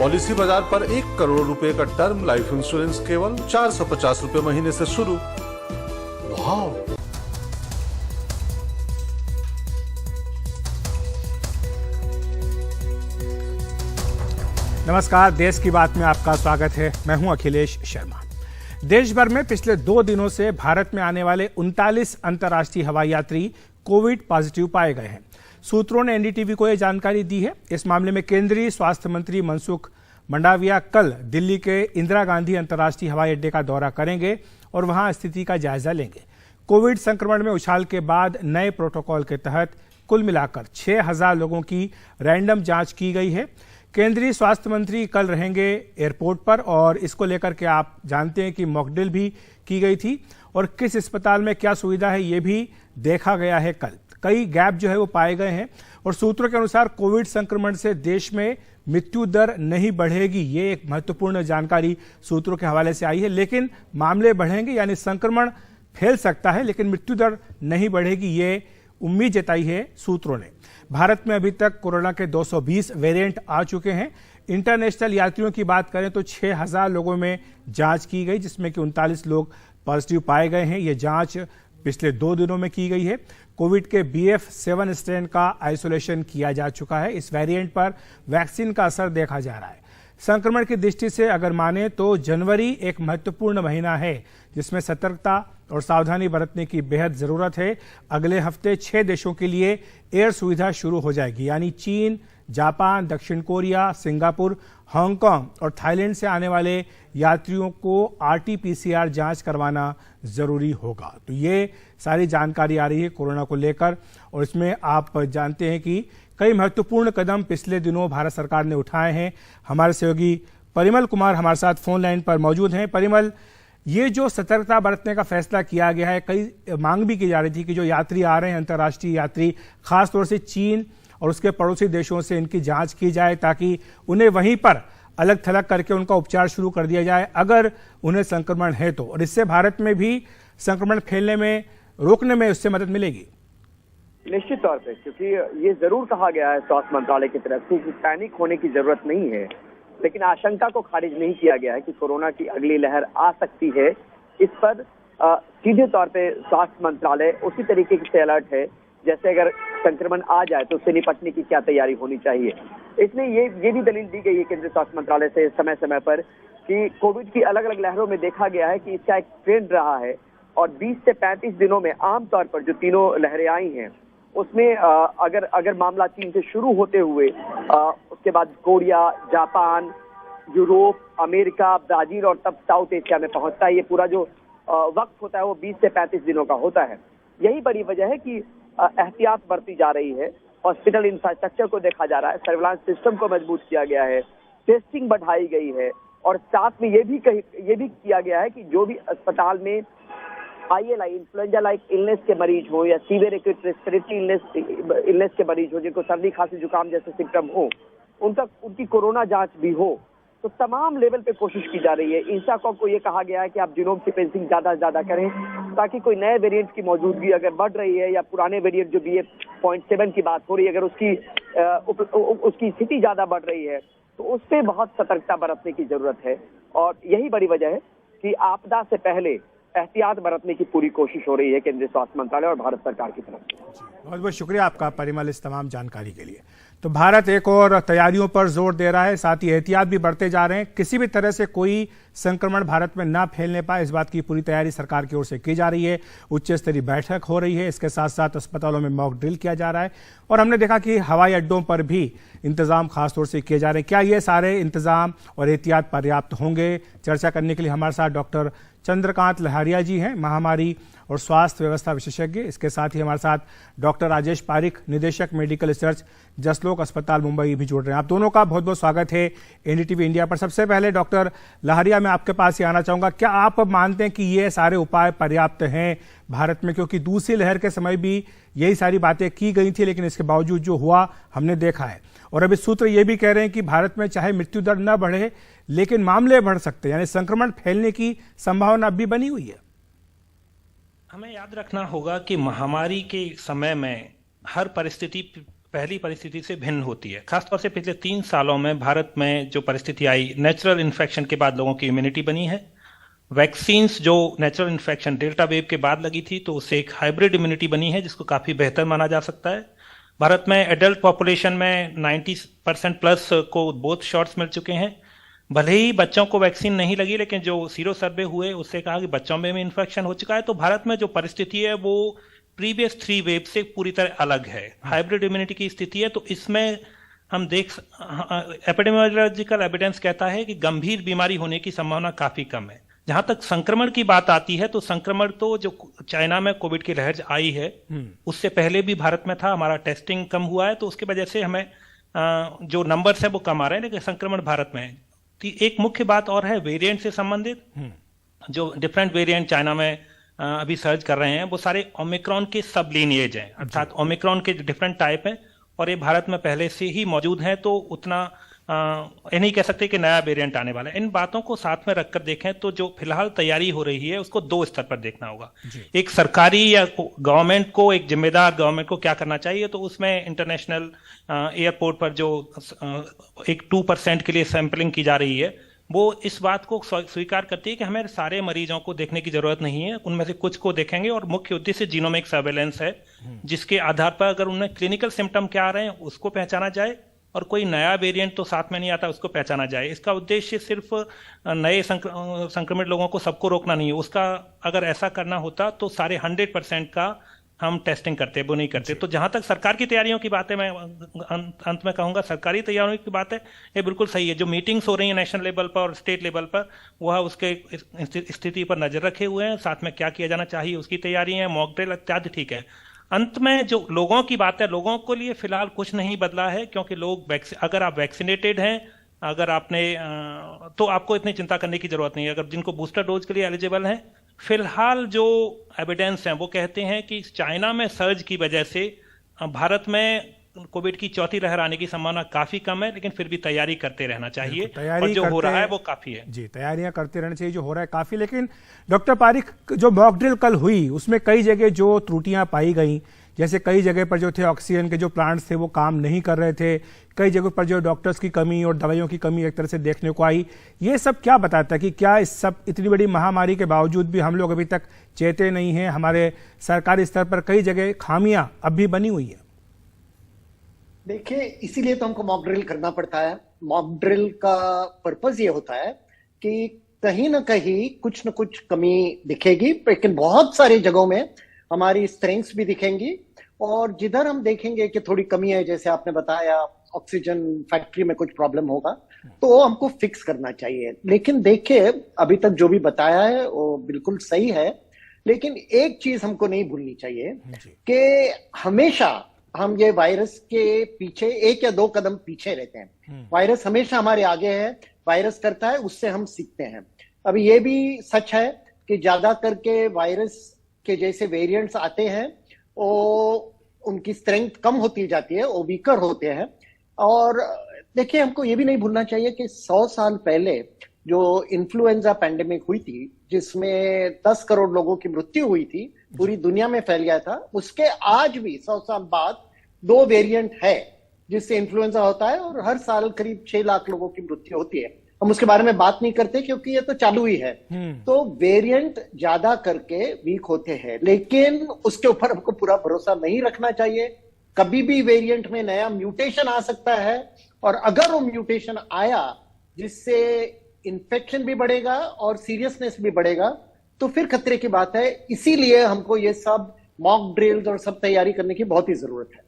Policy बाजार पर 1 करोड़ रुपए का टर्म लाइफ इंश्योरेंस केवल 450 रुपए महीने से शुरू। वाह! नमस्कार, देश की बात में आपका स्वागत है। मैं हूं अखिलेश शर्मा। देश भर में पिछले 2 दिनों से भारत में आने वाले 39 अंतर्राष्ट्रीय हवाई यात्री कोविड पॉजिटिव पाए गए हैं। सूत्रों ने एनडीटीवी को यह जानकारी दी है। इस मामले में केंद्रीय स्वास्थ्य मंत्री मनसुख मंडाविया कल दिल्ली के इंदिरा गांधी अंतर्राष्ट्रीय हवाई अड्डे का दौरा करेंगे और वहां स्थिति का जायजा लेंगे। कोविड संक्रमण में उछाल के बाद नए प्रोटोकॉल के तहत कुल मिलाकर 6000 लोगों की रैंडम जांच की गई है। केंद्रीय स्वास्थ्य मंत्री कल रहेंगे एयरपोर्ट पर और इसको लेकर के आप जानते हैं कि मॉकड्रिल भी की गई थी और किस अस्पताल में क्या सुविधा है ये भी देखा गया है। कल कई गैप जो है वो पाए गए हैं और सूत्रों के अनुसार कोविड संक्रमण से देश में मृत्यु दर नहीं बढ़ेगी, ये एक महत्वपूर्ण जानकारी सूत्रों के हवाले से आई है। लेकिन मामले बढ़ेंगे, यानी संक्रमण फैल सकता है लेकिन मृत्यु दर नहीं बढ़ेगी, ये उम्मीद जताई है सूत्रों ने। भारत में अभी तक कोरोना के 220 वेरिएंट आ चुके हैं। इंटरनेशनल यात्रियों की बात करें तो 6000 लोगों में जांच की गई, जिसमें कि 39 लोग पॉजिटिव पाए गए हैं। ये जांच पिछले 2 दिनों में की गई है। कोविड के BF.7 स्ट्रेन का आइसोलेशन किया जा चुका है। इस वेरिएंट पर वैक्सीन का असर देखा जा रहा है। संक्रमण की दृष्टि से अगर माने तो जनवरी एक महत्वपूर्ण महीना है जिसमें सतर्कता और सावधानी बरतने की बेहद जरूरत है। अगले हफ्ते 6 देशों के लिए एयर सुविधा शुरू हो जाएगी, यानी चीन, जापान, दक्षिण कोरिया, सिंगापुर, हांगकांग और थाईलैंड से आने वाले यात्रियों को RT-PCR जांच करवाना जरूरी होगा। तो ये सारी जानकारी आ रही है कोरोना को लेकर और इसमें आप जानते हैं कि कई महत्वपूर्ण कदम पिछले दिनों भारत सरकार ने उठाए हैं। हमारे सहयोगी परिमल कुमार हमारे साथ फोन लाइन पर मौजूद हैं। परिमल, ये जो सतर्कता बरतने का फैसला किया गया है, कई मांग भी की जा रही थी कि जो यात्री आ रहे हैं, अंतर्राष्ट्रीय यात्री, खासतौर से चीन और उसके पड़ोसी देशों से इनकी जांच की जाए ताकि उन्हें वहीं पर अलग थलग करके उनका उपचार शुरू कर दिया जाए अगर उन्हें संक्रमण है तो, और इससे भारत में भी संक्रमण फैलने में रोकने में उससे मदद मिलेगी। निश्चित तौर पे, क्योंकि ये जरूर कहा गया है स्वास्थ्य मंत्रालय की तरफ से कि पैनिक होने की जरूरत नहीं है, लेकिन आशंका को खारिज नहीं किया गया है कि कोरोना की अगली लहर आ सकती है। इस पर सीधे तौर पे स्वास्थ्य मंत्रालय उसी तरीके से अलर्ट है जैसे अगर संक्रमण आ जाए तो उससे निपटने की क्या तैयारी होनी चाहिए। इसमें ये भी दलील दी गई है केंद्रीय स्वास्थ्य मंत्रालय से समय समय पर कि कोविड की अलग अलग लहरों में देखा गया है कि इसका एक ट्रेंड रहा है और 20 से 35 दिनों में आमतौर पर जो तीनों लहरें आई हैं उसमें अगर मामला चीन से शुरू होते हुए उसके बाद Korea, Japan, Europe, America, Brazil और तब साउथ एशिया में पहुंचता है, ये पूरा जो वक्त होता है वो 20 से 35 दिनों का होता है। यही बड़ी वजह है कि एहतियात बरती जा रही है। हॉस्पिटल इंफ्रास्ट्रक्चर को देखा जा रहा है, सर्विलांस सिस्टम को मजबूत किया गया है, टेस्टिंग बढ़ाई गई है और साथ में ये भी किया गया है कि जो भी अस्पताल में ILI इन्फ्लुएंजा लाइक इलनेस के मरीज हो या सीवियर एक्यूट रेस्पिरेटरी इलनेस के मरीज हो, जिनको सर्दी खांसी जुकाम जैसे सिम्टम हो, उनकी कोरोना जांच भी हो, तो तमाम लेवल पे कोशिश की जा रही है। इंसाकॉग को ये कहा गया है कि आप जीनोम सीक्वेंसिंग ज्यादा से ज्यादा करें ताकि कोई नए वेरिएंट की मौजूदगी अगर बढ़ रही है या पुराने वेरिएंट जो BF.7 की बात हो रही है अगर उसकी स्थिति ज्यादा बढ़ रही है तो उस पर बहुत सतर्कता बरतने की जरूरत है। और यही बड़ी वजह है कि आपदा से पहले एहतियात बरतने की पूरी कोशिश हो रही है केंद्रीय स्वास्थ्य मंत्रालय और भारत सरकार की तरफ से। बहुत बहुत शुक्रिया आपका परिमल इस तमाम जानकारी के लिए। तो भारत एक और तैयारियों पर जोर दे रहा है, साथ ही एहतियात भी बढ़ते जा रहे हैं। किसी भी तरह से कोई संक्रमण भारत में ना फैलने पाए, इस बात की पूरी तैयारी सरकार की ओर से की जा रही है। उच्च स्तरीय बैठक हो रही है, इसके साथ साथ अस्पतालों में मॉक ड्रिल किया जा रहा है और हमने देखा कि हवाई अड्डों पर भी इंतजाम खासतौर से किए जा रहे हैं। क्या ये सारे इंतजाम और एहतियात पर्याप्त होंगे? चर्चा करने के लिए हमारे साथ डॉक्टर चंद्रकांत लहारिया जी हैं, महामारी और स्वास्थ्य व्यवस्था विशेषज्ञ। इसके साथ ही हमारे साथ डॉक्टर राजेश पारिक, निदेशक मेडिकल रिसर्च, जसलोक अस्पताल मुंबई भी जुड़ रहे हैं। आप दोनों का बहुत बहुत स्वागत है एनडीटीवी इंडिया पर। सबसे पहले डॉक्टर लहारिया, मैं आपके पास ही आना चाहूंगा, क्या आप मानते हैं कि ये सारे उपाय पर्याप्त हैं भारत में? क्योंकि दूसरी लहर के समय भी यही सारी बातें की गई थी, लेकिन इसके बावजूद जो हुआ हमने देखा है। और अभी सूत्र ये भी कह रहे हैं कि भारत में चाहे मृत्यु दर न बढ़े लेकिन मामले बढ़ सकते हैं, यानी संक्रमण फैलने की संभावना अब भी बनी हुई है। हमें याद रखना होगा कि महामारी के समय में हर परिस्थिति पहली परिस्थिति से भिन्न होती है। खासतौर से पिछले 3 सालों में भारत में जो परिस्थिति आई, नेचुरल इन्फेक्शन के बाद लोगों की इम्यूनिटी बनी है। वैक्सीन्स जो नेचुरल इन्फेक्शन डेल्टा वेव के बाद लगी थी, तो उससे एक हाइब्रिड इम्यूनिटी बनी है जिसको काफ़ी बेहतर माना जा सकता है। भारत में एडल्ट पॉपुलेशन में 90% प्लस को बोथ शॉट्स मिल चुके हैं। भले ही बच्चों को वैक्सीन नहीं लगी, लेकिन जो सीरो सर्वे हुए उससे कहा कि बच्चों में भी इन्फेक्शन हो चुका है। तो भारत में जो परिस्थिति है वो प्रीवियस 3 वेव से पूरी तरह अलग है, हाइब्रिड इम्यूनिटी की स्थिति है। तो इसमें हम एपिडेमियोलॉजिकल एविडेंस कहता है कि गंभीर बीमारी होने की संभावना काफी कम है। जहां तक संक्रमण की बात आती है, तो संक्रमण तो जो चाइना में कोविड की लहर आई है उससे पहले भी भारत में था। हमारा टेस्टिंग कम हुआ है, तो उसकी वजह से हमें जो नंबर्स है वो कम आ रहे हैं, लेकिन संक्रमण भारत में है। एक मुख्य बात और है वेरिएंट से संबंधित, जो डिफरेंट वेरिएंट चाइना में अभी सर्च कर रहे हैं, वो सारे ओमिक्रॉन के सब लीनिएज हैं, अर्थात ओमिक्रॉन के डिफरेंट टाइप हैं, और ये भारत में पहले से ही मौजूद हैं। तो उतना ये नहीं कह सकते कि नया वेरिएंट आने वाला है। इन बातों को साथ में रखकर देखें तो जो फिलहाल तैयारी हो रही है उसको 2 स्तर पर देखना होगा। एक सरकारी या गवर्नमेंट को, एक जिम्मेदार गवर्नमेंट को क्या करना चाहिए, तो उसमें इंटरनेशनल एयरपोर्ट पर जो एक 2% के लिए सैंपलिंग की जा रही है, वो इस बात को स्वीकार करती है कि हमें सारे मरीजों को देखने की जरूरत नहीं है, उनमें से कुछ को देखेंगे, और मुख्य उद्देश्य जीनोमिक सर्वेलेंस है, जिसके आधार पर अगर उनमें क्लिनिकल सिम्टम क्या आ रहे हैं उसको पहचाना जाए, और कोई नया वेरिएंट तो साथ में नहीं आता उसको पहचाना जाए। इसका उद्देश्य सिर्फ नए संक्रमित लोगों को सबको रोकना नहीं है। उसका अगर ऐसा करना होता तो सारे 100% का हम टेस्टिंग करते, वो नहीं करते। तो जहां तक सरकार की तैयारियों की बात है, मैं अंत में कहूंगा सरकारी तैयारियों की बात है, ये बिल्कुल सही है। जो मीटिंग्स हो रही है नेशनल लेवल पर और स्टेट लेवल पर, वह उसके स्थिति पर नजर रखे हुए हैं, साथ में क्या किया जाना चाहिए उसकी तैयारी है, मॉक ड्रिल इत्यादि ठीक है। अंत में जो लोगों की बात है, लोगों को लिए फिलहाल कुछ नहीं बदला है, क्योंकि लोग अगर आप वैक्सीनेटेड हैं, अगर आपने तो आपको इतनी चिंता करने की जरूरत नहीं है। अगर जिनको बूस्टर डोज के लिए एलिजिबल हैं, फिलहाल जो एविडेंस हैं वो कहते हैं कि चाइना में सर्ज की वजह से भारत में कोविड की 4थी लहर आने की संभावना काफी कम है, लेकिन फिर भी तैयारी करते रहना चाहिए, और जो हो रहा है वो काफी है। जी, तैयारियां करते रहना चाहिए, जो हो रहा है काफी। लेकिन डॉक्टर पारिक, जो मॉक ड्रिल कल हुई उसमें कई जगह जो त्रुटियां पाई गई, जैसे कई जगह पर जो थे ऑक्सीजन के जो प्लांट्स थे वो काम नहीं कर रहे थे, कई जगह पर जो डॉक्टर्स की कमी और दवाइयों की कमी एक तरह से देखने को आई। ये सब क्या बताता है कि क्या इस सब इतनी बड़ी महामारी के बावजूद भी हम लोग अभी तक चेते नहीं हैं? हमारे सरकारी स्तर पर कई जगह खामियां अब भी बनी हुई है। देखिए, इसीलिए तो हमको मॉक ड्रिल करना पड़ता है। मॉक ड्रिल का पर्पस ये होता है कि कहीं ना कहीं कुछ न कुछ कमी दिखेगी, लेकिन बहुत सारी जगहों में हमारी स्ट्रेंथ्स भी दिखेंगी, और जिधर हम देखेंगे कि थोड़ी कमी है, जैसे आपने बताया ऑक्सीजन फैक्ट्री में कुछ प्रॉब्लम होगा, तो हमको फिक्स करना चाहिए। लेकिन देखिए, अभी तक जो भी बताया है वो बिल्कुल सही है, लेकिन एक चीज हमको नहीं भूलनी चाहिए कि हमेशा हम ये वायरस के पीछे 1 या 2 कदम पीछे रहते हैं। वायरस हमेशा हमारे आगे है, वायरस करता है, उससे हम सीखते हैं। अभी ये भी सच है कि ज्यादा करके वायरस के जैसे वेरिएंट्स आते हैं, वो उनकी स्ट्रेंथ कम होती जाती है, वो वीकर होते हैं। और देखिए, हमको ये भी नहीं भूलना चाहिए कि 100 साल पहले जो इन्फ्लुएंजा पैंडेमिक हुई थी, जिसमें 10 करोड़ लोगों की मृत्यु हुई थी, पूरी दुनिया में फैल गया था, उसके आज भी 100 साल बाद 2 वेरिएंट है जिससे इन्फ्लुएंजा होता है, और हर साल करीब 6 लाख लोगों की मृत्यु होती है। हम उसके बारे में बात नहीं करते क्योंकि ये तो चालू ही है। तो वेरिएंट ज्यादा करके वीक होते हैं, लेकिन उसके ऊपर हमको पूरा भरोसा नहीं रखना चाहिए। कभी भी वेरिएंट में नया म्यूटेशन आ सकता है, और अगर वो म्यूटेशन आया जिससे इन्फेक्शन भी बढ़ेगा और सीरियसनेस भी बढ़ेगा, तो फिर खतरे की बात है। इसीलिए हमको ये सब मॉक ड्रिल्स और सब तैयारी करने की बहुत ही जरूरत है।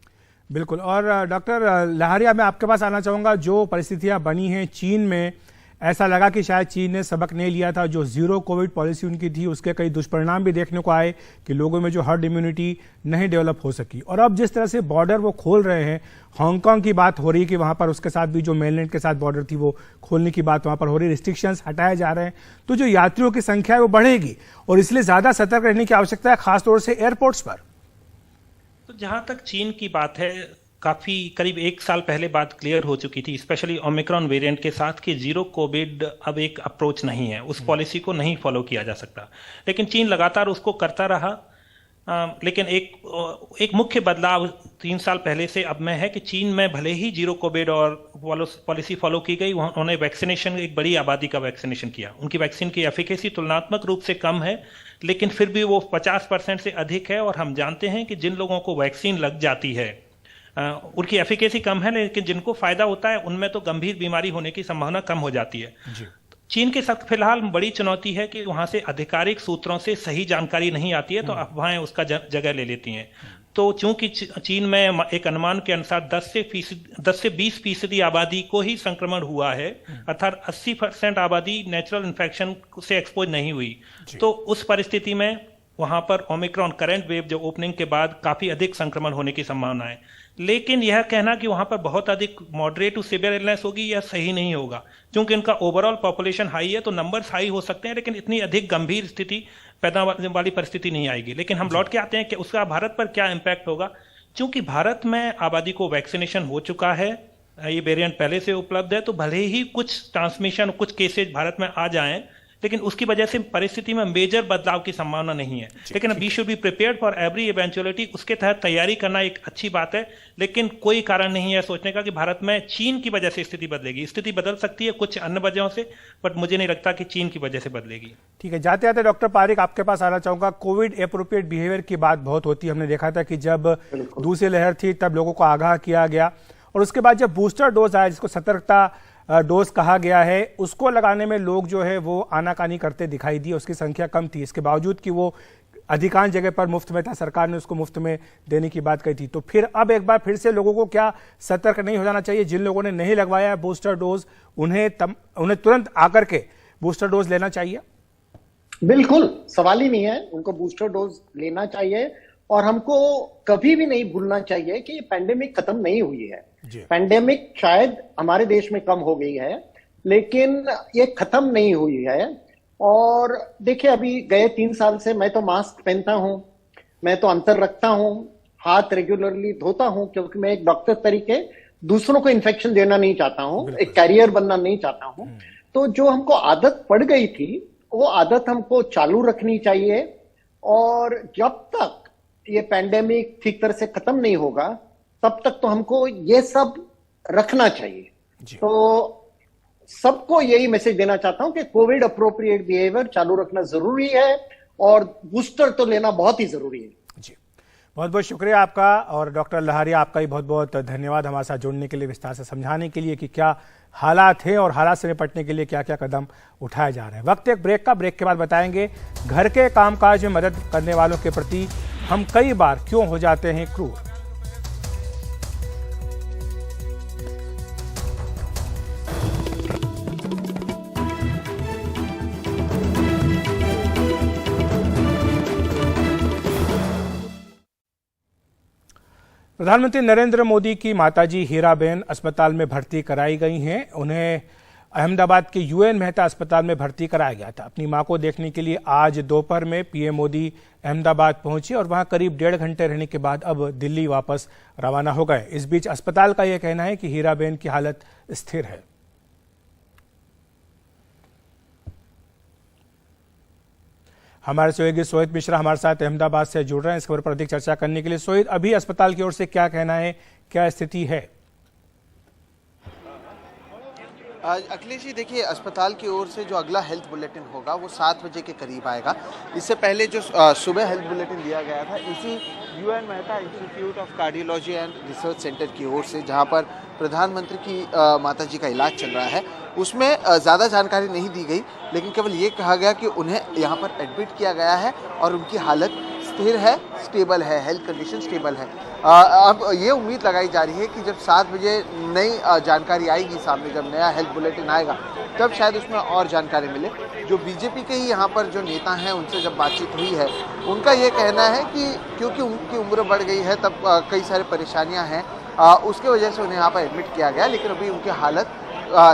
बिल्कुल। और डॉक्टर लहारिया, मैं आपके पास आना चाहूंगा। जो परिस्थितियां बनी हैं चीन में, ऐसा लगा कि शायद चीन ने सबक नहीं लिया था। जो 0 कोविड पॉलिसी उनकी थी, उसके कई दुष्परिणाम भी देखने को आए कि लोगों में जो हर्ड इम्यूनिटी नहीं डेवलप हो सकी। और अब जिस तरह से बॉर्डर वो खोल रहे हैं, हांगकांग की बात हो रही कि वहां पर उसके साथ भी जो मेनलैंड के साथ बॉर्डर थी वो खोलने की बात वहां पर हो रही, रिस्ट्रिक्शंस हटाए जा रहे हैं, तो जो यात्रियों की संख्या है वो बढ़ेगी, और इसलिए ज्यादा सतर्क रहने की आवश्यकता है, खासतौर से एयरपोर्ट्स पर। तो जहां तक चीन की बात है, काफी करीब 1 साल पहले बात क्लियर हो चुकी थी, स्पेशली ओमिक्रॉन वेरिएंट के साथ, कि 0 कोविड अब एक अप्रोच नहीं है, उस पॉलिसी को नहीं फॉलो किया जा सकता। लेकिन चीन लगातार उसको करता रहा। लेकिन एक मुख्य बदलाव 3 साल पहले से अब में है कि चीन में भले ही जीरो कोविड और पॉलिसी फॉलो की गई, उन्होंने वैक्सीनेशन, एक बड़ी आबादी का वैक्सीनेशन किया। उनकी वैक्सीन की एफिकेसी तुलनात्मक रूप से कम है, लेकिन फिर भी वो 50% से अधिक है। और हम जानते हैं कि जिन लोगों को वैक्सीन लग जाती है उनकी एफिकेसी कम है, लेकिन जिनको फायदा होता है उनमें तो गंभीर बीमारी होने की संभावना कम हो जाती है। चीन के साथ फिलहाल बड़ी चुनौती है कि वहां से आधिकारिक सूत्रों से सही जानकारी नहीं आती है, तो अफवाहें उसका जगह ले लेती हैं। तो चूंकि चीन में एक अनुमान के अनुसार 10 से 20% आबादी को ही संक्रमण हुआ है, अर्थात 80% आबादी नेचुरल इन्फेक्शन से एक्सपोज नहीं हुई। तो उस परिस्थिति में वहां पर ओमिक्रॉन करंट वेव जो ओपनिंग के बाद काफी अधिक संक्रमण होने की संभावना है। लेकिन यह कहना कि वहां पर बहुत अधिक मॉडरेट टू सीवियर इलनेस होगी, यह सही नहीं होगा। क्योंकि इनका ओवरऑल पॉपुलेशन हाई है, तो नंबर्स हाई हो सकते हैं, लेकिन इतनी अधिक गंभीर स्थिति पैदा वाली परिस्थिति नहीं आएगी। लेकिन हम लौट के आते हैं कि उसका भारत पर क्या इम्पैक्ट होगा। क्योंकि भारत में आबादी को वैक्सीनेशन हो चुका है, ये वेरिएंट पहले से उपलब्ध है, तो भले ही कुछ ट्रांसमिशन, कुछ केसेज भारत में आ जाएं, लेकिन उसकी वजह से परिस्थिति में मेजर बदलाव की संभावना नहीं है। लेकिन we should be prepared for every eventuality. उसके तहत तैयारी करना एक अच्छी बात है, लेकिन कोई कारण नहीं है सोचने का कि भारत में चीन की वजह से स्थिति बदलेगी। स्थिति बदल सकती है कुछ अन्य वजहों से, बट मुझे नहीं लगता कि चीन की वजह से बदलेगी। ठीक है, जाते जाते डॉक्टर पारिक आपके पास आना चाहूंगा। कोविड एप्रोप्रिएट बिहेवियर की बात बहुत होती है। हमने देखा था कि जब दूसरी लहर थी तब लोगों को आगाह किया गया, और उसके बाद जब बूस्टर डोज आया, जिसको सतर्कता डोज कहा गया है, उसको लगाने में लोग जो है वो आनाकानी करते दिखाई दिए। उसकी संख्या कम थी, इसके बावजूद कि वो अधिकांश जगह पर मुफ्त में था, सरकार ने उसको मुफ्त में देने की बात कही थी। तो फिर अब एक बार फिर से लोगों को क्या सतर्क नहीं हो जाना चाहिए? जिन लोगों ने नहीं लगवाया है बूस्टर डोज, उन्हें तुरंत आकर के बूस्टर डोज लेना चाहिए? बिल्कुल, सवाल ही नहीं है, उनको बूस्टर डोज लेना चाहिए। और हमको कभी भी नहीं भूलना चाहिए कि ये पैंडेमिक खत्म नहीं हुई है। पैंडेमिक शायद हमारे देश में कम हो गई है, लेकिन ये खत्म नहीं हुई है। और देखिए, अभी गए 3 साल से मैं तो मास्क पहनता हूं, मैं तो अंतर रखता हूं, हाथ रेगुलरली धोता हूं, क्योंकि मैं एक डॉक्टर तरीके दूसरों को इन्फेक्शन देना नहीं चाहता हूं, एक कैरियर बनना नहीं चाहता हूं। तो जो हमको आदत पड़ गई थी, वो आदत हमको चालू रखनी चाहिए। और जब तक ये पैंडेमिक ठीक तरह से खत्म नहीं होगा, तब तक तो हमको ये सब रखना चाहिए। तो सबको यही मैसेज देना चाहता हूं कि कोविड अप्रोप्रिएट बिहेवियर चालू रखना जरूरी है, और बूस्टर तो लेना बहुत ही जरूरी है। जी, बहुत बहुत शुक्रिया आपका। और डॉक्टर लहारिया, आपका ही बहुत बहुत धन्यवाद हमारे साथ जुड़ने के लिए, विस्तार से समझाने के लिए कि क्या हालात है और हालात से निपटने के लिए क्या क्या कदम उठाए जा रहे हैं। वक्त एक ब्रेक का, ब्रेक के बाद बताएंगे घर के कामकाज में मदद करने वालों के प्रति हम कई बार क्यों हो जाते हैं क्रूर। प्रधानमंत्री नरेंद्र मोदी की माताजी हीराबेन अस्पताल में भर्ती कराई गई हैं। उन्हें अहमदाबाद के यूएन मेहता अस्पताल में भर्ती कराया गया था। अपनी मां को देखने के लिए आज दोपहर में पीएम मोदी अहमदाबाद पहुंचे और वहां करीब 1.5 घंटे रहने के बाद अब दिल्ली वापस रवाना हो गए। इस बीच अस्पताल का यह कहना है कि हीराबेन की हालत स्थिर है। हमारे सहयोगी सोहित मिश्रा हमारे साथ अहमदाबाद से जुड़ रहे हैं इस खबर पर अधिक चर्चा करने के लिए। सोहित, अभी अस्पताल की ओर से क्या कहना है, क्या स्थिति है? अखिलेश जी, देखिए, अस्पताल की ओर से जो अगला हेल्थ बुलेटिन होगा वो 7 बजे के करीब आएगा। इससे पहले जो सुबह हेल्थ बुलेटिन दिया गया था, इसी UN Mehta institute of cardiology and research centre की ओर से, जहां पर प्रधानमंत्री की माताजी का इलाज चल रहा है, उसमें ज़्यादा जानकारी नहीं दी गई, लेकिन केवल ये कहा गया कि उन्हें यहाँ पर एडमिट किया गया है और उनकी हालत स्थिर है, स्टेबल है, हेल्थ कंडीशन स्टेबल है। अब ये उम्मीद लगाई जा रही है कि जब 7 बजे नई जानकारी आएगी सामने, जब नया हेल्थ बुलेटिन आएगा, तब शायद उसमें और जानकारी मिले। जो बीजेपी के ही यहाँ पर जो नेता हैं, उनसे जब बातचीत हुई है, उनका ये कहना है कि क्योंकि उनकी उम्र बढ़ गई है, तब कई सारी परेशानियाँ हैं, उसके वजह से उन्हें यहाँ पर एडमिट किया गया, लेकिन अभी उनकी हालत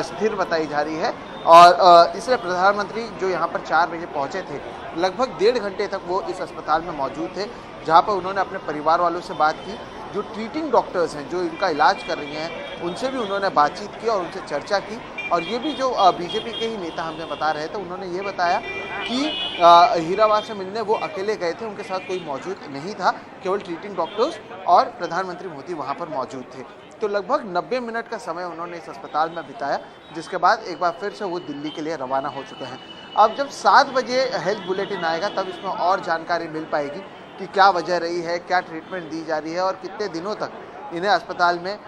स्थिर बताई जा रही है। और इसलिए प्रधानमंत्री जो यहाँ पर 4 बजे पहुँचे थे, लगभग 1.5 घंटे तक वो इस अस्पताल में मौजूद थे, जहाँ पर उन्होंने अपने परिवार वालों से बात की। जो ट्रीटिंग डॉक्टर्स हैं, जो इनका इलाज कर रही हैं, उनसे भी उन्होंने बातचीत की और उनसे चर्चा की। और ये भी जो बीजेपी के ही नेता हमें बता रहे थे, उन्होंने ये बताया कि हीराबाद से मिलने वो अकेले गए थे, उनके साथ कोई मौजूद नहीं था, केवल ट्रीटिंग डॉक्टर्स और प्रधानमंत्री मोदी वहाँ पर मौजूद थे। तो लगभग 90 मिनट का समय उन्होंने इस अस्पताल में बिताया, जिसके बाद एक बार फिर से वो दिल्ली के लिए रवाना हो चुके हैं। अब जब 7 बजे हेल्थ बुलेटिन आएगा तब इसमें और जानकारी मिल पाएगी कि क्या वजह रही है, क्या ट्रीटमेंट दी जा रही है और कितने दिनों तक इन्हें अस्पताल में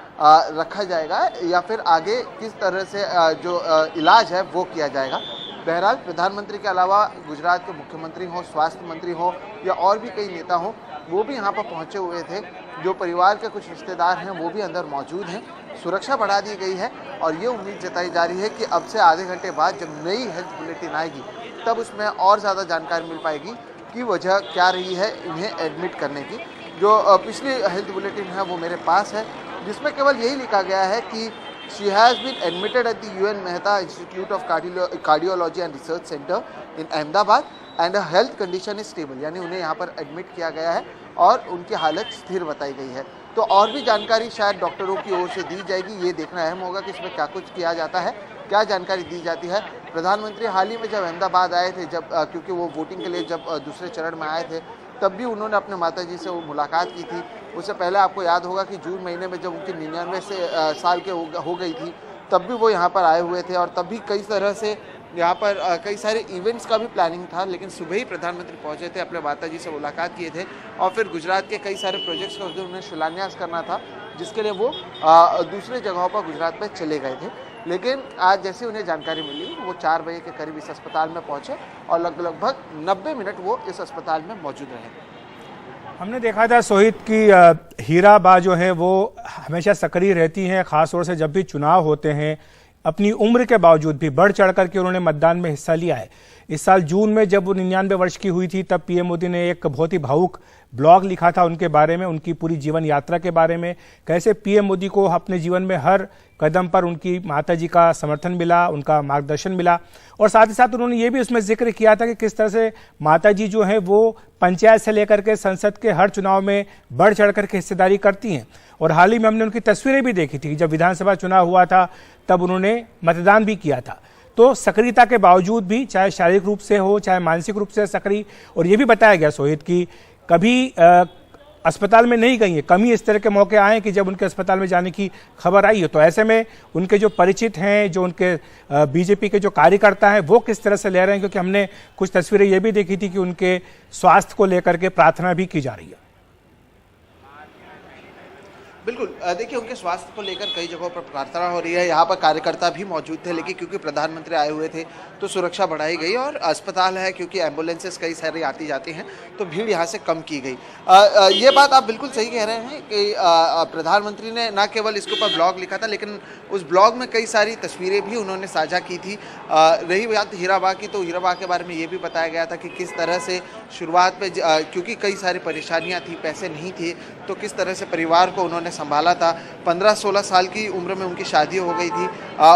रखा जाएगा या फिर आगे किस तरह से जो इलाज है वो किया जाएगा। बहरहाल प्रधानमंत्री के अलावा गुजरात के मुख्यमंत्री हो, स्वास्थ्य मंत्री हो या और भी कई नेता हो, वो भी यहाँ पर पहुँचे हुए थे। जो परिवार के कुछ रिश्तेदार हैं वो भी अंदर मौजूद हैं। सुरक्षा बढ़ा दी गई है और ये उम्मीद जताई जा रही है कि अब से आधे घंटे बाद जब नई हेल्थ बुलेटिन आएगी तब उसमें और ज़्यादा जानकारी मिल पाएगी कि वजह क्या रही है इन्हें एडमिट करने की। जो पिछली हेल्थ बुलेटिन है वो मेरे पास है, जिसमें केवल यही लिखा गया है कि she has been admitted at the UN Mehta institute of cardiology and research centre in Ahmedabad and health condition is stable, यानी उन्हें यहाँ पर एडमिट किया गया है और उनकी हालत स्थिर बताई गई है। तो और भी जानकारी शायद डॉक्टरों की ओर से दी जाएगी, ये देखना अहम होगा कि इसमें क्या कुछ किया जाता है, क्या जानकारी दी जाती है। प्रधानमंत्री हाल ही में जब अहमदाबाद आए थे, जब क्योंकि वो वोटिंग के लिए जब दूसरे चरण में आए थे, तब भी उन्होंने अपने माताजी से वो मुलाकात की थी। उससे पहले आपको याद होगा कि जून महीने में जब उनकी 99 साल के हो गई थी, तब भी वो यहाँ पर आए हुए थे और तब भी कई तरह से यहाँ पर कई सारे इवेंट्स का भी प्लानिंग था, लेकिन सुबह ही प्रधानमंत्री पहुँचे थे, अपने माताजी से मुलाकात किए थे और फिर गुजरात के कई सारे प्रोजेक्ट्स का उन्हें शिलान्यास करना था, जिसके लिए वो दूसरे जगहों पर गुजरात में चले गए थे। लेकिन आज जैसे उन्हें जानकारी मिली वो 4 बजे के करीब इस अस्पताल में पहुँचे और लगभग 90 मिनट वो इस अस्पताल में मौजूद रहे। हमने देखा था सोहित की हीराबा जो है वो हमेशा सक्रिय रहती हैं, खासतौर से जब भी चुनाव होते हैं। अपनी उम्र के बावजूद भी बढ़ चढ़ करके उन्होंने मतदान में हिस्सा लिया है। इस साल जून में जब वो 99 वर्ष की हुई थी तब पीएम मोदी ने एक बहुत ही भावुक ब्लॉग लिखा था उनके बारे में, उनकी पूरी जीवन यात्रा के बारे में, कैसे पीएम मोदी को अपने जीवन में हर कदम पर उनकी माताजी का समर्थन मिला, उनका मार्गदर्शन मिला। और साथ ही साथ उन्होंने ये भी उसमें जिक्र किया था कि किस तरह से माताजी जो है वो पंचायत से लेकर के संसद के हर चुनाव में बढ़ चढ़ करके हिस्सेदारी करती हैं। और हाल ही में हमने उनकी तस्वीरें भी देखी थी, जब विधानसभा चुनाव हुआ था तब उन्होंने मतदान भी किया था। तो सक्रियता के बावजूद भी, चाहे शारीरिक रूप से हो चाहे मानसिक रूप से सक्रिय, और ये भी बताया गया सोहित की कभी अस्पताल में नहीं गई है, कमी इस तरह के मौके आए कि जब उनके अस्पताल में जाने की खबर आई हो। तो ऐसे में उनके जो परिचित हैं, जो उनके बीजेपी के जो कार्यकर्ता हैं, वो किस तरह से ले रहे हैं, क्योंकि हमने कुछ तस्वीरें ये भी देखी थी कि उनके स्वास्थ्य को लेकर के प्रार्थना भी की जा रही है। बिल्कुल, देखिए उनके स्वास्थ्य को लेकर कई जगहों पर प्रार्थना हो रही है। यहाँ पर कार्यकर्ता भी मौजूद थे, लेकिन क्योंकि प्रधानमंत्री आए हुए थे तो सुरक्षा बढ़ाई गई और अस्पताल है क्योंकि एम्बुलेंसेस कई सारी आती जाती हैं तो भीड़ यहाँ से कम की गई। ये बात आप बिल्कुल सही कह रहे हैं कि प्रधानमंत्री ने न केवल इसके ऊपर ब्लॉग लिखा था, लेकिन उस ब्लॉग में कई सारी तस्वीरें भी उन्होंने साझा की थी। रही बात हीराबा की, तो हीराबा के बारे में ये भी बताया गया था कि किस तरह से शुरुआत में क्योंकि कई सारी परेशानियाँ थी, पैसे नहीं थे, तो किस तरह से परिवार को उन्होंने संभाला था। 15-16 साल की उम्र में उनकी शादी हो गई थी।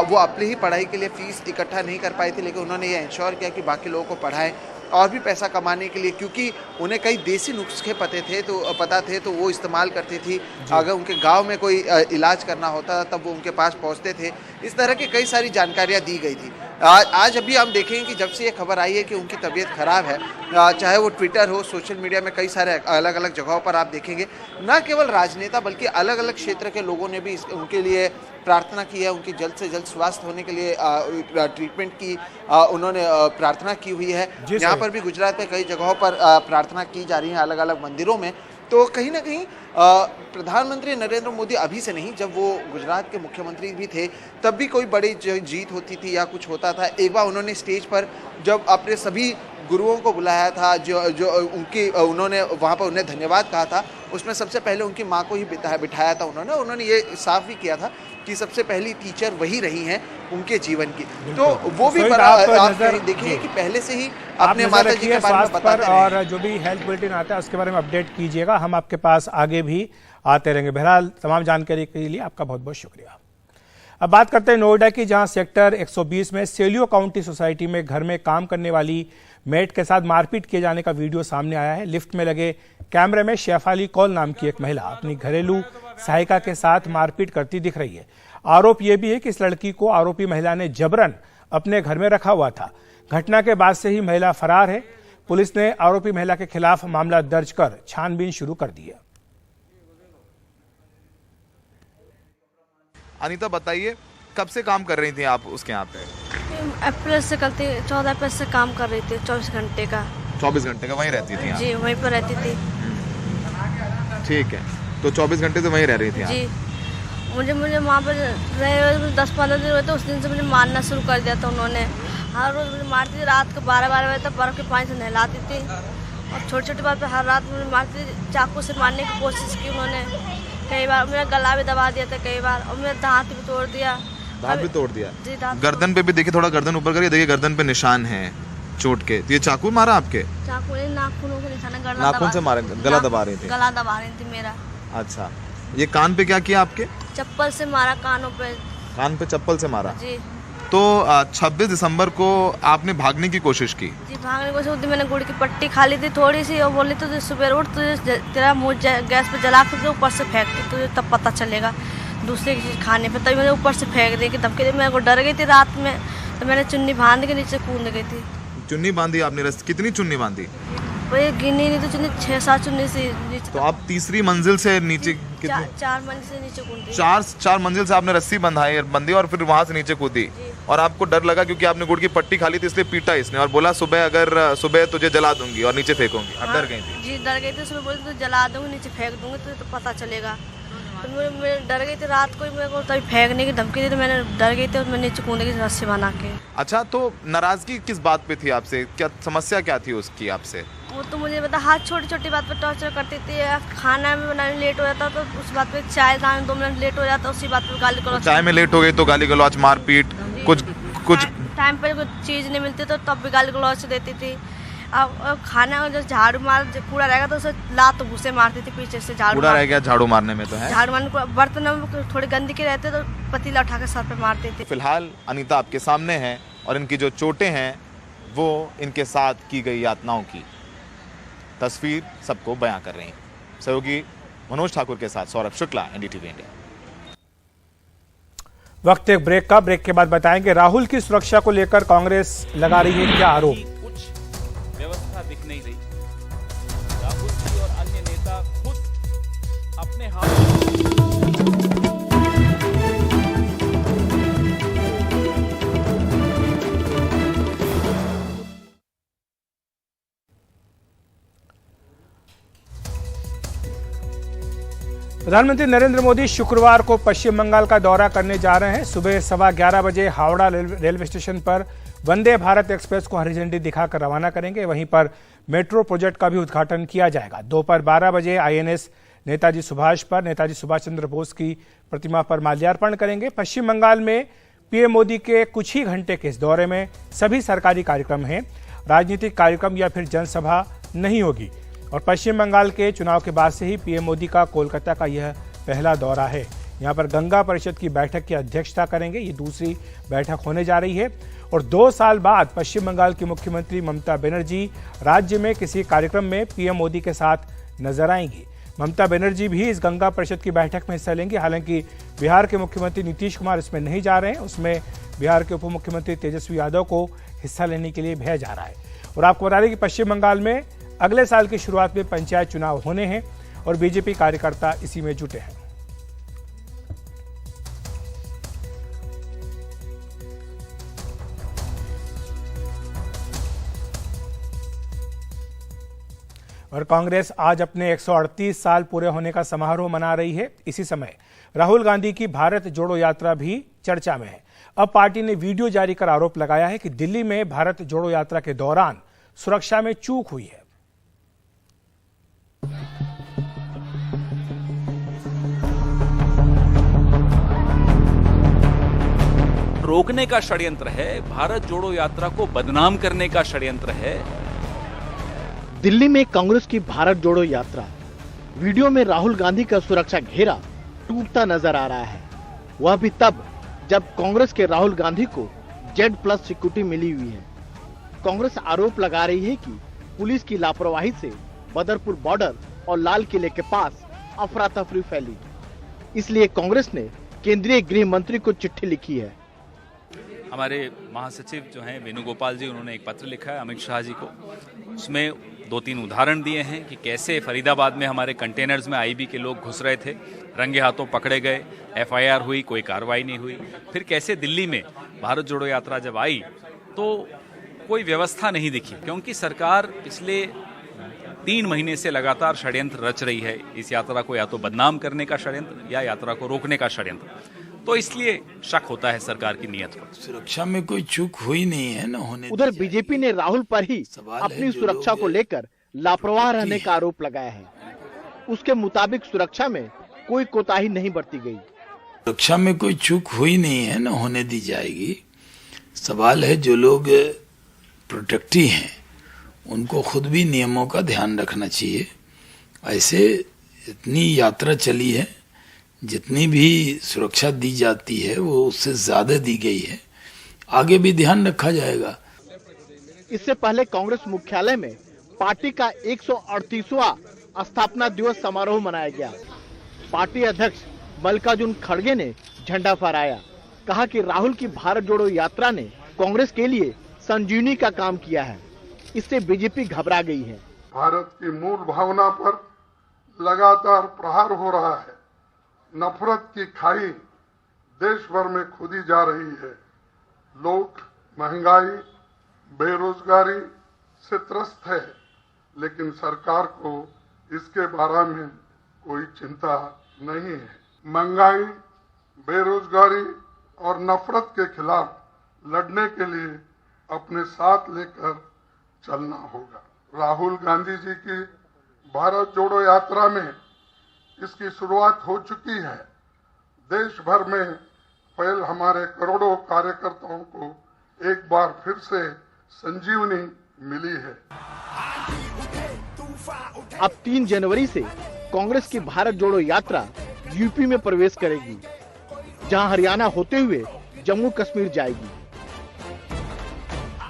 वो अपनी ही पढ़ाई के लिए फीस इकट्ठा नहीं कर पाई थी, लेकिन उन्होंने ये इंश्योर किया कि बाकी लोगों को पढ़ाएं और भी पैसा कमाने के लिए, क्योंकि उन्हें कई देसी नुस्खे पता थे तो वो इस्तेमाल करती थी। अगर उनके गांव में कोई इलाज करना होता था तब वो उनके पास पहुंचते थे। इस तरह की कई सारी जानकारियां दी गई थी। आज अभी हम देखेंगे कि जब से ये खबर आई है कि उनकी तबीयत खराब है, चाहे वो ट्विटर हो, सोशल मीडिया में कई सारे अलग अलग जगहों पर आप देखेंगे, न केवल राजनेता बल्कि अलग अलग क्षेत्र के लोगों ने भी उनके लिए प्रार्थना की है। उनकी जल्द से जल्द स्वास्थ्य होने के लिए ट्रीटमेंट की उन्होंने प्रार्थना की हुई है। यहाँ पर भी गुजरात में कई जगहों पर प्रार्थना की जा रही है, अलग अलग मंदिरों में। तो कहीं ना कहीं प्रधानमंत्री नरेंद्र मोदी अभी से नहीं, जब वो गुजरात के मुख्यमंत्री भी थे तब भी कोई बड़ी जीत होती थी या कुछ होता था। एक बार उन्होंने स्टेज पर जब अपने सभी गुरुओं को बुलाया था, जो उन्होंने वहाँ पर उन्हें धन्यवाद कहा था, उसमें सबसे पहले उनकी माँ को ही बिठाया था। उन्होंने ये साफ भी किया था कि सबसे पहली टीचर वही रही हैं उनके जीवन की। तो वो भी आप देखिए कि पहले से ही अपने माता जी के बारे में बताते हैं। और जो भी हेल्थ बुलेटिन आता है उसके बारे में अपडेट कीजिएगा, हम आपके पास आगे भी आते रहेंगे। बहरहाल तमाम जानकारी के लिए आपका बहुत बहुत शुक्रिया। अब बात करते हैं नोएडा की, जहां सेक्टर 120 में सेलियो काउंटी सोसाइटी में घर में काम करने वाली मेट के साथ मारपीट किए जाने का वीडियो सामने आया है। लिफ्ट में लगे कैमरे में शेफाली कौल नाम की एक महिला अपनी घरेलू सहायिका के साथ मारपीट करती दिख रही है। आरोप यह भी है कि इस लड़की को आरोपी महिला ने जबरन अपने घर में रखा हुआ था। घटना के बाद से ही महिला फरार है। पुलिस ने आरोपी महिला के खिलाफ मामला दर्ज कर छानबीन शुरू कर दी है। अनीता बताइए, कब से काम कर रही थी आप उसके यहाँ पे? अप्रैल से करती 14 अप्रैल से काम कर रही थी। 24 घंटे का 24 घंटे का वहीं रहती थी यहाँ? जी वहीं पर रहती थी। ठीक है, तो 24 घंटे से वहीं रह रही थी यहाँ? जी मुझे वहाँ पर रहे 10-15 दिन हुए तो उस दिन से मुझे मारना शुरू कर दिया था उन्होंने। हर रोज मुझे मारती थी, रात को 12-12 बजे तक बर्फ के पानी से नहलाती थी और छोटी छोटी बात पर हर रात मुझे मारती थी। चाकू से मारने की कोशिश की उन्होंने कई बार। मेरा गला भी दबा दिया था कई बार और मेरा दांत भी तोड़ दिया। दांत भी तोड़ दिया? जी दांत। गर्दन पे भी देखिए, थोड़ा गर्दन ऊपर करिए, देखिए गर्दन पे निशान है चोट के। तो ये चाकू मारा आपके? चाकू नहीं, नाखूनों के निशान है। नाखून से मारे? गला दबा रही थी? गला दबा रही थी मेरा। अच्छा, ये कान पे क्या किया आपके? चप्पल से मारा कानों पे। कान पे चप्पल से मारा? जी। तो 26 दिसंबर को आपने भागने की कोशिश की? जी भागने की कोशिश। मैंने गुड़ की पट्टी खा ली थी थोड़ी सी और बोली तो सुबह उठ तुझे तेरा मुंह गैस पे जला के ऊपर से फेंक दी, तुझे तब पता चलेगा दूसरे की चीज़ खाने पे। तभी मैंने ऊपर से फेंक दी कि धमकी दी। मेरे को डर गई थी रात में तो मैंने चुन्नी बांध के नीचे कूद गई थी। चुन्नी बांधी आपने? कितनी चुन्नी बांधी? वही गिनी नहीं तो चुन्नी 6-7 चुन्नी से नीचे। तो आप तीसरी मंजिल से नीचे कितनी? 4 मंजिल से नीचे कूदी। 4 मंजिल से आपने रस्सी बंधी और फिर वहां से नीचे कूदी। और आपको डर लगा क्योंकि आपने गुड़ की पट्टी खा ली थी, इसलिए पीटा इसने और बोला सुबह तुझे जला दूंगी और नीचे फेंकूंगी। आप डर गई थी? जी डर गई थी। सुबह बोली तो जला दूंगी, नीचे फेंक दूंगी तो पता चलेगा। तो मैं डर गई थी रात को ही। मेरे को तभी फेंकने की धमकी दी तो मैंने डर गई थी और मैं नीचे कूदने की रस्सी बना के। अच्छा, तो नाराजगी किस बात पे थी आपसे? क्या समस्या क्या थी उसकी आपसे? वो तो मुझे पता, हर छोटी छोटी बात पर टॉर्चर करती थी। खाना में बनाने लेट हो जाता तो उस बात पे, चाय बनाने 2 मिनट लेट हो जाता उसी बात पे गाली गलौज। चाय में लेट हो गई तो गाली गलौज, मारपीट, कुछ टाइम पर कोई चीज़ नहीं मिलती तो तब भी गाली गलौज देती थी। अब खाना जो झाड़ू मार कूड़ा रहेगा तो उसे लात घुसे मारती थी पीछे से। झाड़ू कूड़ा रह गया झाड़ू मारने में तो है। झाड़ू मारने बर्तन में थोड़ी गंदगी रहते तो पतीला उठा के सर पे मारते थे। फिलहाल अनीता आपके सामने है और इनकी जो चोटें हैं वो इनके साथ की गई यातनाओं की तस्वीर सबको बयां कर रही हैं। सहयोगी मनोज ठाकुर के साथ सौरभ शुक्ला, एनडीटीवी इंडिया। वक्त एक ब्रेक का। ब्रेक के बाद बताएंगे राहुल की सुरक्षा को लेकर कांग्रेस लगा रही है क्या आरोप। कुछ व्यवस्था दिख नहीं रही। राहुल जी और अन्य नेता खुद अपने हाथ प्रधानमंत्री नरेंद्र मोदी शुक्रवार को पश्चिम बंगाल का दौरा करने जा रहे हैं। सुबह 11:15 बजे हावड़ा रेलवे स्टेशन पर वंदे भारत एक्सप्रेस को हरी झंडी दिखाकर रवाना करेंगे। वहीं पर मेट्रो प्रोजेक्ट का भी उद्घाटन किया जाएगा। दोपहर 12 बजे आईएनएस नेताजी सुभाष पर नेताजी सुभाष चंद्र बोस की प्रतिमा पर माल्यार्पण करेंगे। पश्चिम बंगाल में पीएम मोदी के कुछ ही घंटे के इस दौरे में सभी सरकारी कार्यक्रम हैं। राजनीतिक कार्यक्रम या फिर जनसभा नहीं होगी। और पश्चिम बंगाल के चुनाव के बाद से ही पीएम मोदी का कोलकाता का यह पहला दौरा है। यहां पर गंगा परिषद की बैठक की अध्यक्षता करेंगे। ये दूसरी बैठक होने जा रही है। और 2 साल बाद पश्चिम बंगाल की मुख्यमंत्री ममता बनर्जी राज्य में किसी कार्यक्रम में पीएम मोदी के साथ नजर आएंगी। ममता बनर्जी भी इस गंगा परिषद की बैठक में हिस्सा लेंगी। हालांकि बिहार के मुख्यमंत्री नीतीश कुमार इसमें नहीं जा रहे हैं। उसमें बिहार के उप मुख्यमंत्री तेजस्वी यादव को हिस्सा लेने के लिए भेजा जा रहा है। और आपको बता दें कि पश्चिम बंगाल में अगले साल की शुरुआत में पंचायत चुनाव होने हैं और बीजेपी कार्यकर्ता इसी में जुटे हैं। और कांग्रेस आज अपने 138 साल पूरे होने का समारोह मना रही है। इसी समय राहुल गांधी की भारत जोड़ो यात्रा भी चर्चा में है। अब पार्टी ने वीडियो जारी कर आरोप लगाया है कि दिल्ली में भारत जोड़ो यात्रा के दौरान सुरक्षा में चूक हुई है। रोकने का षड्यंत्र है, भारत जोड़ो यात्रा को बदनाम करने का षड्यंत्र है। दिल्ली में कांग्रेस की भारत जोड़ो यात्रा, वीडियो में राहुल गांधी का सुरक्षा घेरा टूटता नजर आ रहा है। वह भी तब जब कांग्रेस के राहुल गांधी को Z+ सिक्योरिटी मिली हुई है। कांग्रेस आरोप लगा रही है कि पुलिस की लापरवाही से बदरपुर बॉर्डर और लाल किले के पास अफरा तफरी फैली। इसलिए कांग्रेस ने केंद्रीय गृह मंत्री को चिट्ठी लिखी है। हमारे महासचिव जो हैं वेणुगोपाल जी, उन्होंने एक पत्र लिखा है अमित शाह जी को। उसमें 2-3 उदाहरण दिए हैं कि कैसे फरीदाबाद में हमारे कंटेनर्स में आईबी के लोग घुस रहे थे, रंगे हाथों पकड़े गए, एफआईआर हुई, कोई कार्रवाई नहीं हुई। फिर कैसे दिल्ली में भारत जोड़ो यात्रा जब आई तो कोई व्यवस्था नहीं दिखी, क्योंकि सरकार पिछले 3 महीने से लगातार षड्यंत्र रच रही है। इस यात्रा को या तो बदनाम करने का षड्यंत्र या यात्रा को रोकने का षड्यंत्र। तो इसलिए शक होता है सरकार की नीयत पर। सुरक्षा में कोई चूक हुई नहीं है न होने। उधर बीजेपी ने राहुल पर ही अपनी सुरक्षा को लेकर लापरवाह रहने का आरोप लगाया है। उसके मुताबिक सुरक्षा में कोई कोताही नहीं बरती गई। सुरक्षा में कोई चूक हुई नहीं है, न होने दी जाएगी। सवाल है जो लोग प्रोटेक्टी हैं उनको खुद भी नियमों का ध्यान रखना चाहिए। ऐसे इतनी यात्रा चली है, जितनी भी सुरक्षा दी जाती है वो उससे ज्यादा दी गई है, आगे भी ध्यान रखा जाएगा। इससे पहले कांग्रेस मुख्यालय में पार्टी का 138वां स्थापना दिवस समारोह मनाया गया। पार्टी अध्यक्ष मल्लिकार्जुन खड़गे ने झंडा फहराया, कहा कि राहुल की भारत जोड़ो यात्रा ने कांग्रेस के लिए संजीवनी का काम किया है। इससे बीजेपी घबरा गई है। भारत की मूल भावना पर लगातार प्रहार हो रहा है। नफरत की खाई देश भर में खुदी जा रही है। लोग महंगाई, बेरोजगारी से त्रस्त है, लेकिन सरकार को इसके बारे में कोई चिंता नहीं है। महंगाई, बेरोजगारी और नफरत के खिलाफ लड़ने के लिए अपने साथ लेकर चलना होगा। राहुल गांधी जी की भारत जोड़ो यात्रा में इसकी शुरुआत हो चुकी है। देश भर में फैल हमारे करोड़ों कार्यकर्ताओं को एक बार फिर से संजीवनी मिली है। अब 3 जनवरी से कांग्रेस की भारत जोड़ो यात्रा यूपी में प्रवेश करेगी, जहां हरियाणा होते हुए जम्मू कश्मीर जाएगी।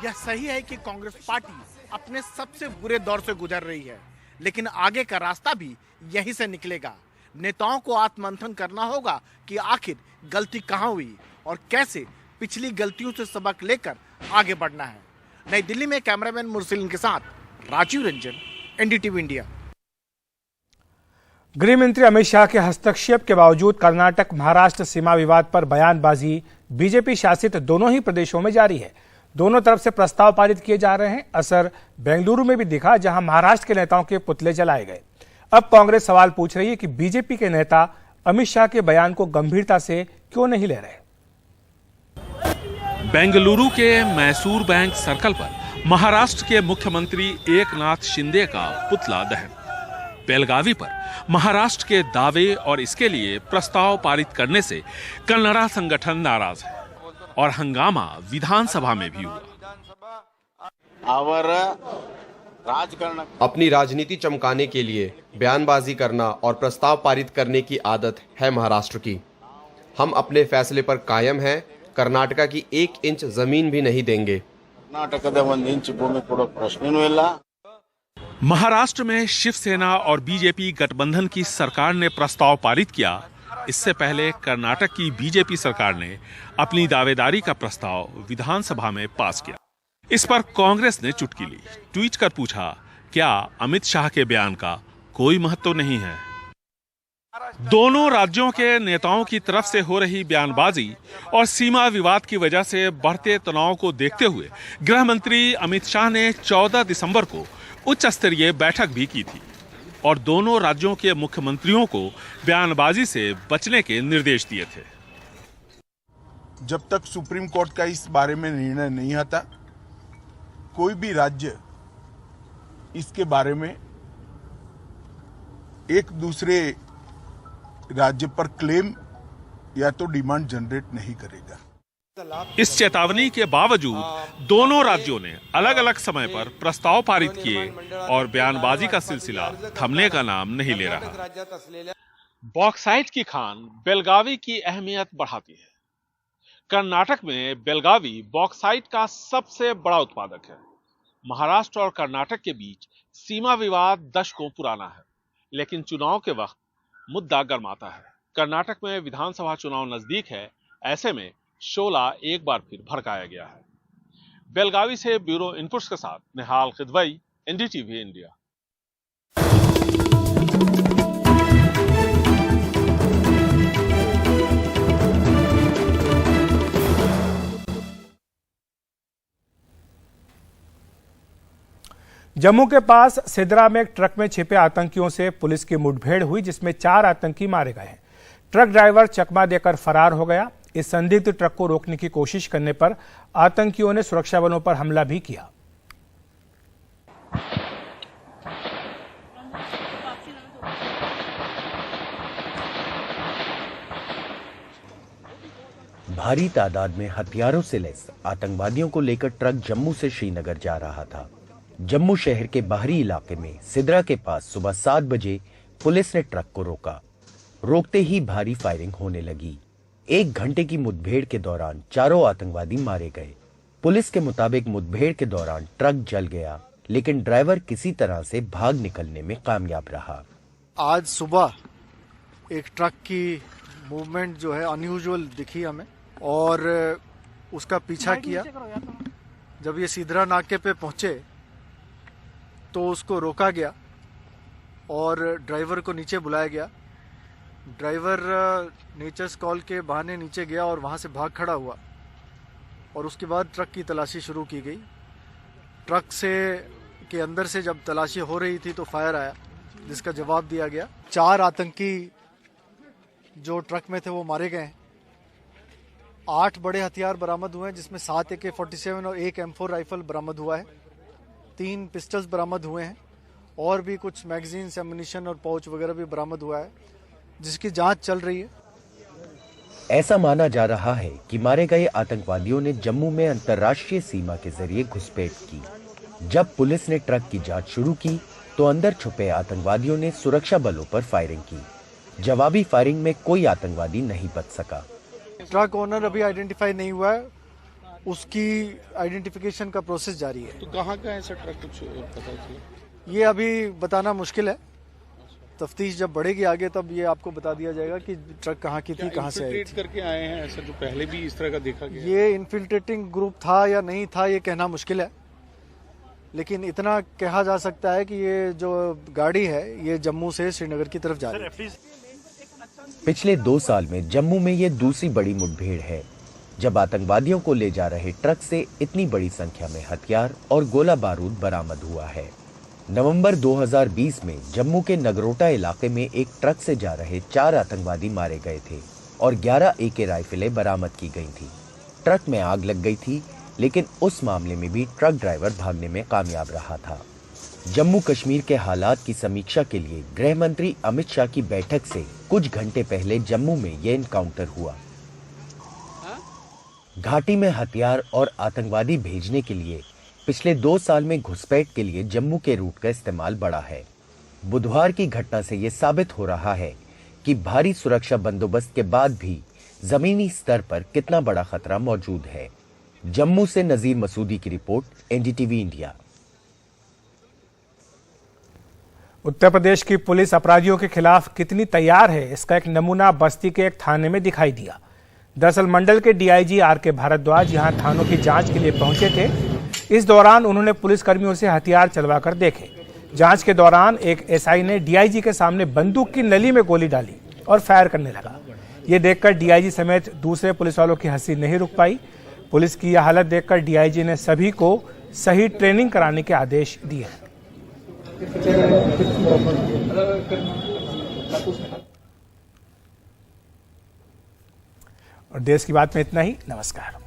यह सही है कि कांग्रेस पार्टी अपने सबसे बुरे दौर से गुजर रही है, लेकिन आगे का रास्ता भी यहीं से निकलेगा। नेताओं को आत्ममंथन करना होगा कि आखिर गलती कहां हुई और कैसे पिछली गलतियों से सबक लेकर आगे बढ़ना है। नई दिल्ली में कैमरामैन मुरसलीन के साथ राजीव रंजन, एनडीटीवी इंडिया। गृह मंत्री अमित शाह के हस्तक्षेप के बावजूद कर्नाटक महाराष्ट्र सीमा विवाद पर बयानबाजी बीजेपी शासित दोनों ही प्रदेशों में जारी है। दोनों तरफ से प्रस्ताव पारित किए जा रहे हैं। असर बेंगलुरु में भी दिखा, जहां महाराष्ट्र के नेताओं के पुतले जलाए गए। अब कांग्रेस सवाल पूछ रही है कि बीजेपी के नेता अमित शाह के बयान को गंभीरता से क्यों नहीं ले रहे। बेंगलुरु के मैसूर बैंक सर्कल पर महाराष्ट्र के मुख्यमंत्री एकनाथ शिंदे का पुतला दहन। बेलगावी पर महाराष्ट्र के दावे और इसके लिए प्रस्ताव पारित करने से कन्नड़ा संगठन नाराज है और हंगामा विधानसभा में भी हुआ। अपनी राजनीति चमकाने के लिए बयानबाजी करना और प्रस्ताव पारित करने की आदत है महाराष्ट्र की। हम अपने फैसले पर कायम हैं। कर्नाटका की 1 इंच जमीन भी नहीं देंगे। महाराष्ट्र में शिवसेना और बीजेपी गठबंधन की सरकार ने प्रस्ताव पारित किया। इससे पहले कर्नाटक की बीजेपी सरकार ने अपनी दावेदारी का प्रस्ताव विधानसभा में पास किया। इस पर कांग्रेस ने चुटकी ली, ट्वीट कर पूछा, क्या अमित शाह के बयान का कोई महत्व नहीं है? दोनों राज्यों के नेताओं की तरफ से हो रही बयानबाजी और सीमा विवाद की वजह से बढ़ते तनाव को देखते हुए गृह मंत्री अमित शाह ने 14 दिसंबर को उच्च स्तरीय बैठक भी की थी और दोनों राज्यों के मुख्यमंत्रियों को बयानबाजी से बचने के निर्देश दिए थे। जब तक सुप्रीम कोर्ट का इस बारे में निर्णय नहीं आता, कोई भी राज्य इसके बारे में एक दूसरे राज्य पर क्लेम या तो डिमांड जनरेट नहीं करेगा। इस चेतावनी के बावजूद दोनों राज्यों ने अलग अलग समय पर प्रस्ताव पारित किए और बयानबाजी का सिलसिला थमने का नाम नहीं ले रहा। बॉक्साइट की खान बेलगावी की अहमियत बढ़ाती है। कर्नाटक में बेलगावी बॉक्साइट का सबसे बड़ा उत्पादक है। महाराष्ट्र और कर्नाटक के बीच सीमा विवाद दशकों पुराना है, लेकिन चुनाव के वक्त मुद्दा गर्माता है। कर्नाटक में विधानसभा चुनाव नजदीक है, ऐसे में शोला एक बार फिर भड़काया गया है। बेलगावी से ब्यूरो इनपुट्स के साथ निहाल खिदवई, एनडीटीवी इंडिया। जम्मू के पास सिदरा में एक ट्रक में छिपे आतंकियों से पुलिस की मुठभेड़ हुई, जिसमें 4 आतंकी मारे गए हैं। ट्रक ड्राइवर चकमा देकर फरार हो गया। इस संदिग्ध ट्रक को रोकने की कोशिश करने पर आतंकियों ने सुरक्षा बलों पर हमला भी किया। भारी तादाद में हथियारों से लैस आतंकवादियों को लेकर ट्रक जम्मू से श्रीनगर जा रहा था। जम्मू शहर के बाहरी इलाके में सिदरा के पास सुबह 7 बजे पुलिस ने ट्रक को रोका। रोकते ही भारी फायरिंग होने लगी। 1 घंटे की मुठभेड़ के दौरान 4 आतंकवादी मारे गए। पुलिस के मुताबिक मुठभेड़ के दौरान ट्रक जल गया, लेकिन ड्राइवर किसी तरह से भाग निकलने में कामयाब रहा। आज सुबह एक ट्रक की मूवमेंट जो है अनयूजुअल दिखी हमें और उसका पीछा किया। जब ये सिदरा नाके पे पहुंचे तो उसको रोका गया और ड्राइवर को नीचे बुलाया गया। ड्राइवर नेचर्स कॉल के बहाने नीचे गया और वहां से भाग खड़ा हुआ और उसके बाद ट्रक की तलाशी शुरू की गई। ट्रक के अंदर से जब तलाशी हो रही थी तो फायर आया, जिसका जवाब दिया गया। 4 आतंकी जो ट्रक में थे वो मारे गए हैं। 8 बड़े हथियार बरामद हुए हैं, जिसमें 7 AK-47 और 1 M4 राइफल बरामद हुआ है। 3 पिस्टल्स बरामद हुए हैं और भी कुछ मैगजीन्स, एमुनिशन और पाउच वगैरह भी बरामद हुआ है, जिसकी जांच चल रही है। ऐसा माना जा रहा है कि मारे गए आतंकवादियों ने जम्मू में अंतर्राष्ट्रीय सीमा के जरिए घुसपैठ की। जब पुलिस ने ट्रक की जांच शुरू की तो अंदर छुपे आतंकवादियों ने सुरक्षा बलों पर फायरिंग की। जवाबी फायरिंग में कोई आतंकवादी नहीं बच सका। ट्रक ओनर अभी आइडेंटिफाई नहीं हुआ है, उसकी आइडेंटिफिकेशन का प्रोसेस जारी है। तो कहाँ का ऐसा ट्रक कुछ पता चला? ये अभी बताना मुश्किल है। तफ्तीश जब बढ़ेगी आगे तब ये आपको बता दिया जाएगा कि ट्रक कहाँ की थी, कहाँ से आई थी। करके आए हैं ऐसा जो पहले भी इस तरह का देखा गया? ये इन्फिल्ट्रेटिंग ग्रुप था या नहीं था ये कहना मुश्किल है, लेकिन इतना कहा जा सकता है कि ये जो गाड़ी है ये जम्मू से श्रीनगर की तरफ जा रही है। पिछले 2 साल में जम्मू में ये दूसरी बड़ी मुठभेड़ है, जब आतंकवादियों को ले जा रहे ट्रक से इतनी बड़ी संख्या में हथियार और गोला बारूद बरामद हुआ है। नवंबर 2020 में जम्मू के नगरोटा इलाके में एक ट्रक से जा रहे 4 आतंकवादी मारे गए थे और 11 AK राइफलें बरामद की गई थी। ट्रक में आग लग गई थी, लेकिन उस मामले में भी ट्रक ड्राइवर भागने में कामयाब रहा था। जम्मू कश्मीर के हालात की समीक्षा के लिए गृह मंत्री अमित शाह की बैठक से कुछ घंटे पहले जम्मू में यह एनकाउंटर हुआ। घाटी में हथियार और आतंकवादी भेजने के लिए पिछले 2 साल में घुसपैठ के लिए जम्मू के रूट का इस्तेमाल बढ़ा है। बुधवार की घटना से यह साबित हो रहा है कि भारी सुरक्षा बंदोबस्त के बाद भी जमीनी स्तर पर कितना बड़ा खतरा मौजूद है। जम्मू से नजीर मसूदी की report, NDTV India. Uttar Pradesh की पुलिस अपराधियों के खिलाफ कितनी तैयार है, इसका एक नमूना बस्ती के एक थाने में दिखाई दिया। दरअसल मंडल के डीआईजी आर.के. भारद्वाज यहां थानों की जांच के लिए पहुंचे थे। इस दौरान उन्होंने पुलिसकर्मियों से हथियार चलवाकर देखे। जांच के दौरान एक एसआई ने डीआईजी के सामने बंदूक की नली में गोली डाली और फायर करने लगा। ये देखकर डीआईजी समेत दूसरे पुलिस वालों की हंसी नहीं रुक पाई। पुलिस की यह हालत देखकर डीआईजी ने सभी को सही ट्रेनिंग कराने के आदेश दिए। और देश की बात में इतना ही। नमस्कार।